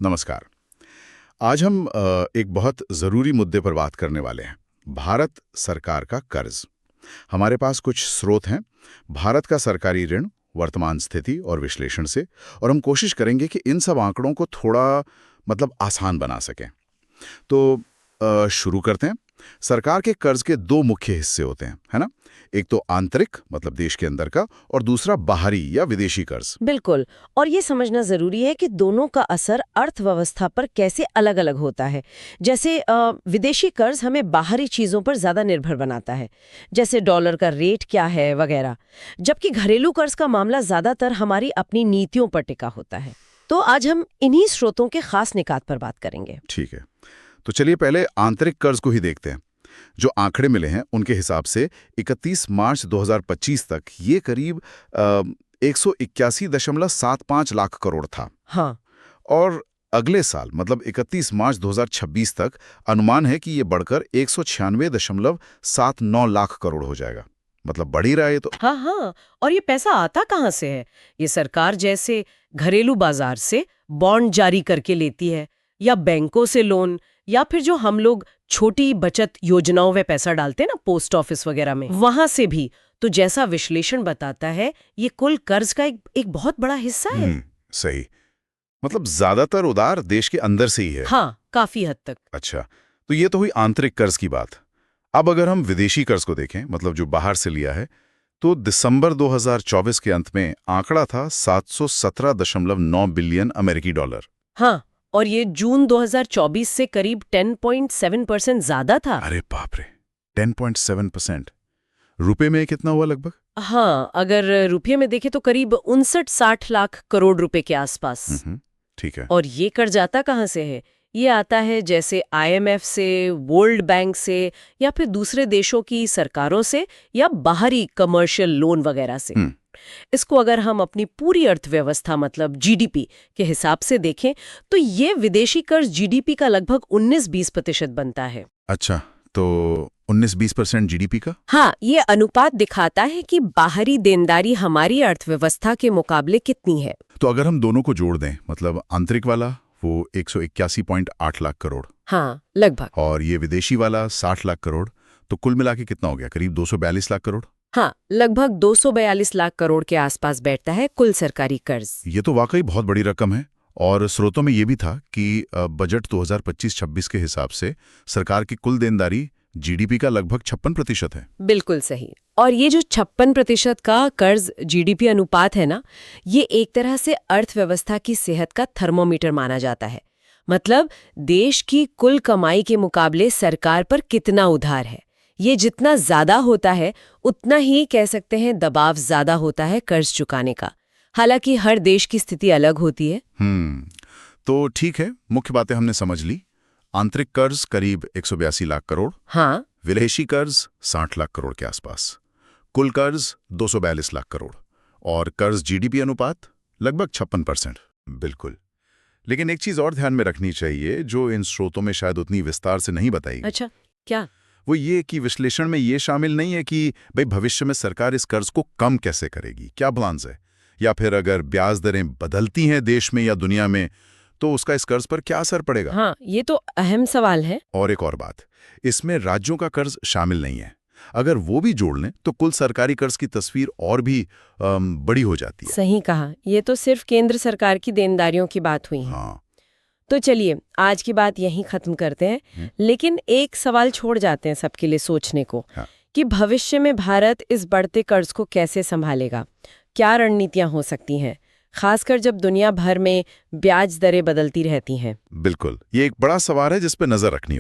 नमस्कार। आज हम एक बहुत ज़रूरी मुद्दे पर बात करने वाले हैं। भारत सरकार का कर्ज। हमारे पास कुछ स्रोत हैं भारत का सरकारी ऋण, वर्तमान स्थिति और विश्लेषण से, और हम कोशिश करेंगे कि इन सब आंकड़ों को थोड़ा आसान बना सकें। तो शुरू करते हैं। सरकार के कर्ज के दो मुख्य हिस्से होते हैं, है ना? एक तो आंतरिक देश के अंदर का, और दूसरा बाहरी या विदेशी कर्ज। बिल्कुल। और ये समझना जरूरी है कि दोनों का असर अर्थव्यवस्था पर कैसे अलग अलग होता है। जैसे विदेशी कर्ज हमें बाहरी चीजों पर ज्यादा निर्भर बनाता है, जैसे डॉलर का रेट क्या है वगैरह, जबकि घरेलू कर्ज का मामला ज्यादातर हमारी अपनी नीतियों पर टिका होता है। तो आज हम इन्हीं स्रोतों के खास निकात पर बात करेंगे। ठीक है, तो चलिए पहले आंतरिक कर्ज को ही देखते हैं। जो आंकड़े मिले हैं उनके हिसाब से 31 मार्च 2025 तक ये करीब 181.75 लाख करोड़ था। हाँ। और अगले साल 31 मार्च 2026 तक अनुमान है कि ये बढ़कर 196.79 लाख करोड़ हो जाएगा। बढ़ ही रहा है ये तो। हाँ हाँ। और ये पैसा आता कहाँ से है? ये सरकार जैसे घरेलू बाजार से बॉन्ड जारी करके लेती है, या बैंकों से लोन, या फिर जो हम लोग छोटी बचत योजनाओं में पैसा डालते हैं ना, पोस्ट ऑफिस वगैरह में, वहां से भी। तो जैसा विश्लेषण बताता है, ये कुल कर्ज का एक बहुत बड़ा हिस्सा है। सही। ज्यादातर उधार देश के अंदर से ही है। हाँ, काफी हद तक। अच्छा, तो ये तो हुई आंतरिक कर्ज की बात। अब अगर हम विदेशी कर्ज को देखें, जो बाहर से लिया है, तो दिसंबर 2024 के अंत में आंकड़ा था 717.9 बिलियन अमेरिकी डॉलर। हाँ, और ये जून 2024 से करीब 10.7% ज्यादा था। अरे बाप रे, 10.7%। रुपए में कितना हुआ लगभग? हाँ, अगर रुपये में देखें तो करीब 59-60 लाख करोड़ रुपए के आसपास। ठीक है। और ये कर्ज आता कहाँ से है? ये आता है जैसे IMF से, वर्ल्ड बैंक से, या फिर दूसरे देशों की सरकारों से, या बाहरी कमर्शियल लोन वगैरह से। इसको अगर हम अपनी पूरी अर्थव्यवस्था GDP के हिसाब से देखें, तो ये विदेशी कर्ज GDP का लगभग 19-20% बनता है। अच्छा, तो 19-20% GDP का? हाँ, ये अनुपात दिखाता है कि बाहरी देनदारी हमारी अर्थव्यवस्था के मुकाबले कितनी है। तो अगर हम दोनों को जोड़ दें, आंतरिक वाला वो 181.8 लाख करोड़, हाँ लगभग, और ये विदेशी वाला 60 लाख करोड़, तो कुल मिला के कितना हो गया? करीब 242 लाख करोड़। हाँ, लगभग 242 लाख करोड़ के आसपास बैठता है कुल सरकारी कर्ज। ये तो वाकई बहुत बड़ी रकम है। और स्रोतों में ये भी था कि बजट 2025-26 के हिसाब से सरकार की कुल देनदारी GDP का लगभग 56% है। बिल्कुल सही। और ये जो 56% का कर्ज GDP अनुपात है ना, ये एक तरह से अर्थव्यवस्था की सेहत का थर्मोमीटर माना जाता है। देश की कुल कमाई के मुकाबले सरकार पर कितना उधार है। ये जितना ज्यादा होता है, उतना ही कह सकते हैं दबाव ज्यादा होता है कर्ज चुकाने का। हालांकि हर देश की स्थिति अलग होती है। तो ठीक है, मुख्य बातें हमने समझ ली। आंतरिक कर्ज करीब 182 लाख करोड़, हाँ, विदेशी कर्ज 60 लाख करोड़ के आसपास, कुल कर्ज 242 लाख करोड़, और कर्ज GDP अनुपात लगभग 56%। बिल्कुल। लेकिन एक चीज और ध्यान में रखनी चाहिए, जो इन स्रोतों में शायद उतनी विस्तार से नहीं बताई। अच्छा, क्या? वो ये कि विश्लेषण में ये शामिल नहीं है कि भाई भविष्य में सरकार इस कर्ज को कम कैसे करेगी, क्या प्लान्स है, या फिर अगर ब्याज दरें बदलती हैं देश में या दुनिया में, तो उसका इस कर्ज पर क्या असर पड़ेगा। हाँ, ये तो अहम सवाल है। और एक और बात, इसमें राज्यों का कर्ज शामिल नहीं है। अगर वो भी जोड़ लें तो कुल सरकारी कर्ज की तस्वीर और भी बड़ी हो जाती है। सही कहा, ये तो सिर्फ केंद्र सरकार की देनदारियों की बात हुई है। हाँ। तो चलिए आज की बात यहीं खत्म करते हैं, लेकिन एक सवाल छोड़ जाते हैं सबके लिए सोचने को। हाँ। कि भविष्य में भारत इस बढ़ते कर्ज को कैसे संभालेगा, क्या रणनीतियां हो सकती हैं, खासकर जब दुनिया भर में ब्याज दरें बदलती रहती हैं। बिल्कुल, ये एक बड़ा सवाल है जिस पर नजर रखनी